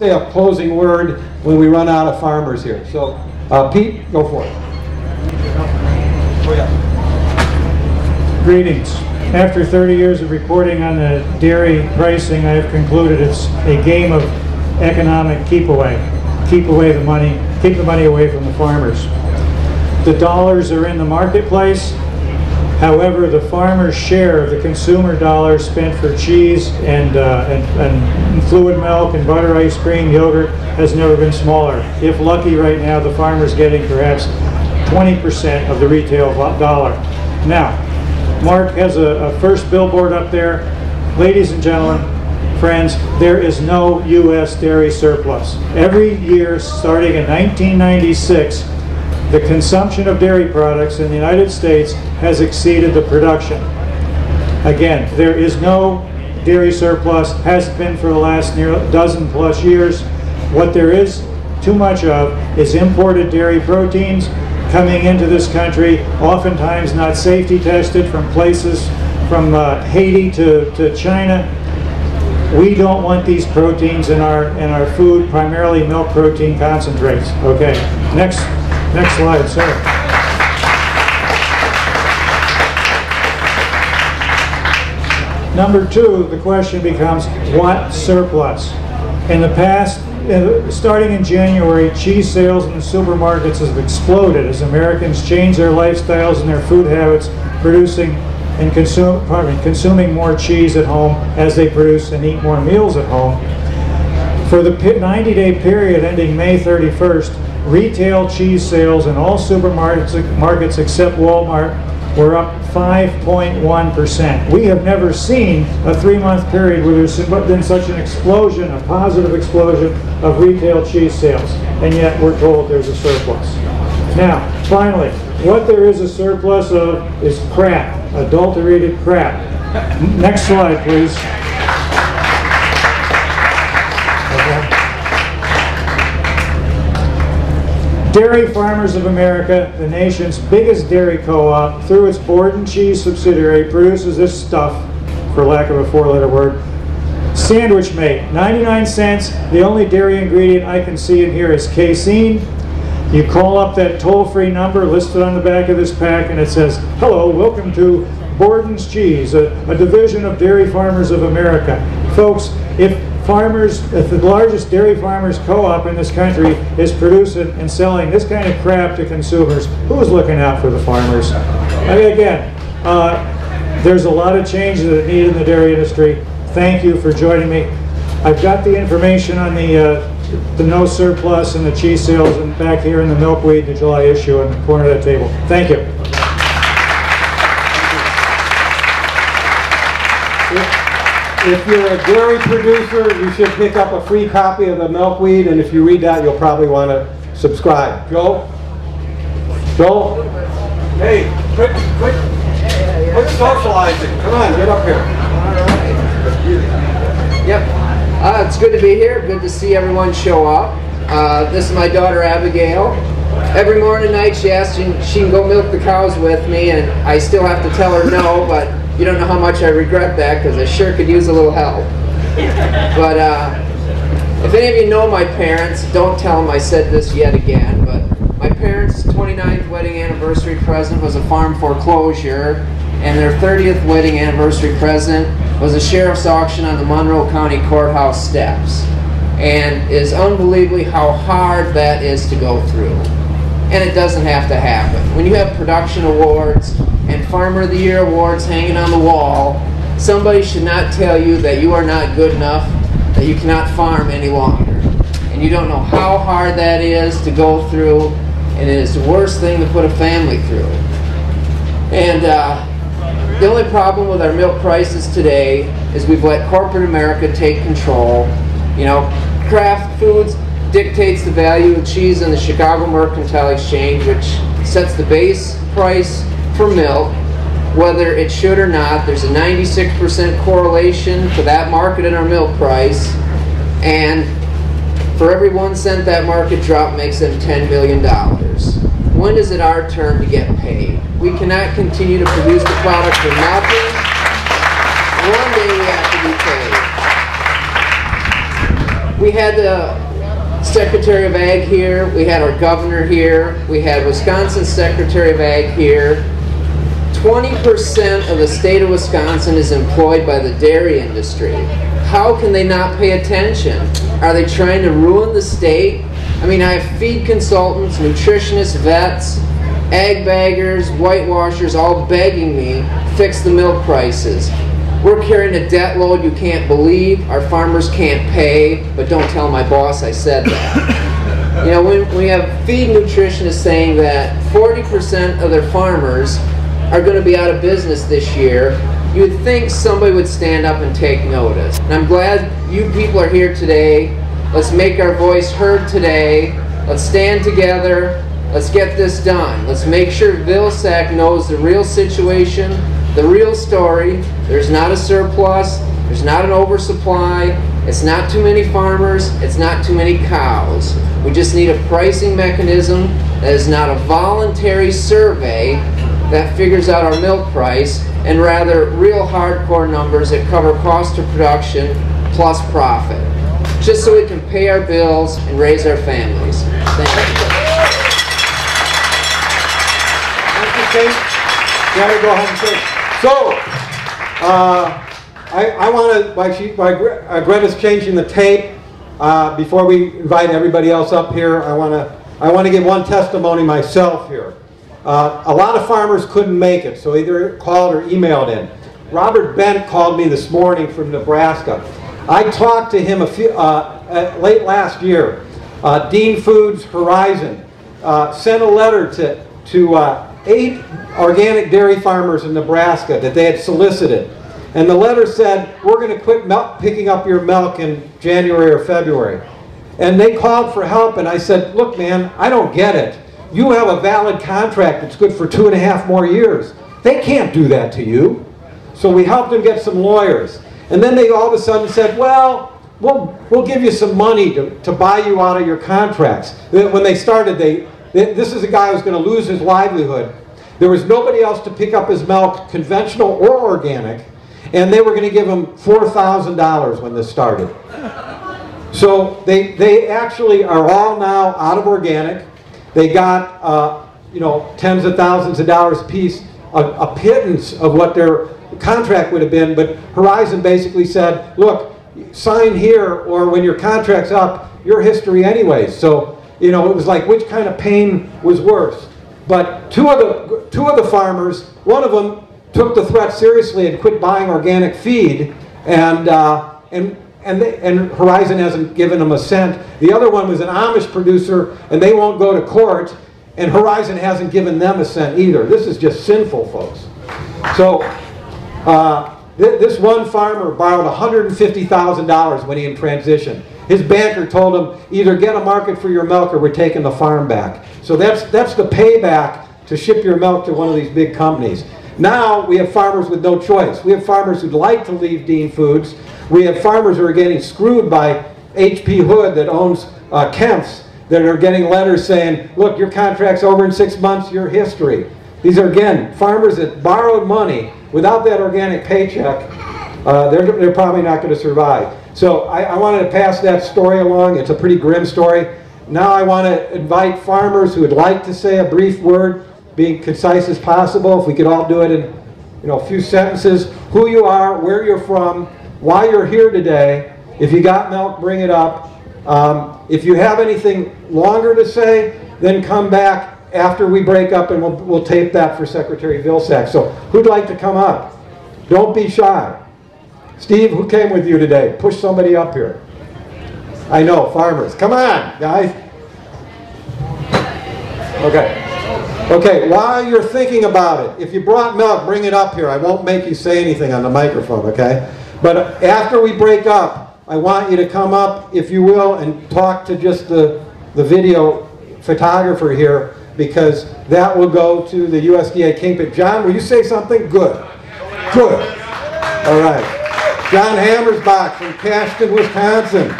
Say a closing word when we run out of farmers here. So, Pete, go for it. Oh, yeah. Greetings. After 30 years of reporting on the dairy pricing, I have concluded it's a game of economic keep away. Keep away the money, keep the money away from the farmers. The dollars are in the marketplace. However, the farmer's share of the consumer dollars spent for cheese and fluid milk and butter, ice cream, yogurt has never been smaller. If lucky right now, the farmer's getting perhaps 20% of the retail dollar. Now, Mark has a first billboard up there. Ladies and gentlemen, friends, there is no U.S. dairy surplus. Every year, starting in 1996, the consumption of dairy products in the United States has exceeded the production. Again, there is no dairy surplus, hasn't been for the last dozen plus years. What there is too much of is imported dairy proteins coming into this country, oftentimes not safety tested from places from Haiti to China. We don't want these proteins in our food, primarily milk protein concentrates. Okay, next slide, sir. Number two, the question becomes, what surplus? In the past, starting in January, cheese sales in the supermarkets have exploded as Americans change their lifestyles and their food habits, producing and consuming more cheese at home as they produce and eat more meals at home. For the 90-day period ending May 31st, retail cheese sales in all supermarkets except Walmart were up 5.1%. We have never seen a 3-month period where there's been such an explosion, a positive explosion of retail cheese sales, and yet we're told there's a surplus. Now, finally, what there is a surplus of is crap, adulterated crap. Next slide, please. Dairy Farmers of America, the nation's biggest dairy co-op, through its Borden Cheese subsidiary, produces this stuff, for lack of a 4-letter word. Sandwich Mate, 99 cents. The only dairy ingredient I can see in here is casein. You call up that toll-free number listed on the back of this pack and it says, "Hello, welcome to Borden's Cheese, a division of Dairy Farmers of America." Folks, if the largest dairy farmers co-op in this country is producing and selling this kind of crap to consumers, who's looking out for the farmers? I mean, again, there's a lot of changes that are needed in the dairy industry. Thank you for joining me. I've got the information on the no surplus and the cheese sales and back here in the milkweed, the July issue in the corner of that table. Thank you. If you're a dairy producer, you should pick up a free copy of the milkweed, and if you read that, you'll probably want to subscribe. Joel? Joel? Hey, quit socializing. Come on, get up here. Yep. It's good to be here. Good to see everyone show up. This is my daughter Abigail. Every morning and night she asks she can go milk the cows with me, and I still have to tell her no, but you don't know how much I regret that because I sure could use a little help. But if any of you know my parents, don't tell them I said this yet again, but my parents' 29th wedding anniversary present was a farm foreclosure, and their 30th wedding anniversary present was a sheriff's auction on the Monroe County Courthouse steps. And it is unbelievably how hard that is to go through. And it doesn't have to happen. When you have production awards and Farmer of the Year awards hanging on the wall, somebody should not tell you that you are not good enough, that you cannot farm any longer. And you don't know how hard that is to go through, and it is the worst thing to put a family through. And the only problem with our milk prices today is we've let corporate America take control. You know, Kraft Foods dictates the value of cheese in the Chicago Mercantile Exchange, which sets the base price for milk, whether it should or not. There's a 96% correlation to that market and our milk price, and for every 1 cent that market drop makes them $10 million. When is it our turn to get paid? We cannot continue to produce the product for nothing. One day we have to be paid. We had the Secretary of Ag here, we had our governor here, we had Wisconsin's Secretary of Ag here. 20% of the state of Wisconsin is employed by the dairy industry. How can they not pay attention? Are they trying to ruin the state? I mean, I have feed consultants, nutritionists, vets, ag baggers, whitewashers all begging me to fix the milk prices. We're carrying a debt load you can't believe. Our farmers can't pay, but don't tell my boss I said that. You know, when we have feed nutritionists saying that 40% of their farmers are going to be out of business this year, you would think somebody would stand up and take notice. And I'm glad you people are here today. Let's make our voice heard today. Let's stand together. Let's get this done. Let's make sure Vilsack knows the real situation, the real story. There's not a surplus. There's not an oversupply. It's not too many farmers. It's not too many cows. We just need a pricing mechanism that is not a voluntary survey that figures out our milk price, and rather real hardcore numbers that cover cost of production plus profit, just so we can pay our bills and raise our families. Thank you. Gotta go home safe. So, I want to, Greta's changing the tape. Before we invite everybody else up here, I want to give one testimony myself here. A lot of farmers couldn't make it, so either called or emailed in. Robert Bent called me this morning from Nebraska. I talked to him late last year. Dean Foods Horizon sent a letter to 8 organic dairy farmers in Nebraska that they had solicited. And the letter said, we're going to quit picking up your milk in January or February. And they called for help, and I said, look man, I don't get it. You have a valid contract that's good for 2.5 more years. They can't do that to you. So we helped them get some lawyers. And then they all of a sudden said, well, we'll give you some money to buy you out of your contracts. When they started, this is a guy who's going to lose his livelihood. There was nobody else to pick up his milk, conventional or organic, and they were going to give him $4,000 when this started. So they actually are all now out of organic. They got tens of thousands of dollars a piece, a pittance of what their contract would have been, but Horizon basically said, look, sign here, or when your contract's up, your history anyways. So, it was like which kind of pain was worse. But two of the farmers, one of them took the threat seriously and quit buying organic feed, and Horizon hasn't given them a cent. The other one was an Amish producer, and they won't go to court, and Horizon hasn't given them a cent either. This is just sinful, folks. So this one farmer borrowed $150,000 when he in transition. His banker told him, either get a market for your milk or we're taking the farm back. So that's the payback to ship your milk to one of these big companies. Now we have farmers with no choice. We have farmers who'd like to leave Dean Foods. We have farmers who are getting screwed by H.P. Hood that owns Kemp's, that are getting letters saying, look, your contract's over in 6 months, your history. These are, again, farmers that borrowed money. Without that organic paycheck, they're probably not going to survive. So I wanted to pass that story along. It's a pretty grim story. Now I want to invite farmers who would like to say a brief word, being concise as possible. If we could all do it in a few sentences. Who you are, where you're from, why you're here today. If you got milk, bring it up. If you have anything longer to say, then come back after we break up, and we'll tape that for Secretary Vilsack. So who'd like to come up? Don't be shy. Steve, who came with you today? Push somebody up here. I know, farmers. Come on, guys. Okay, while you're thinking about it, if you brought milk, bring it up here. I won't make you say anything on the microphone, okay? But after we break up, I want you to come up, if you will, and talk to just the video photographer here, because that will go to the USDA Kingpin. John, will you say something? Good. Good. All right. John Hammersbach from Cashton, Wisconsin.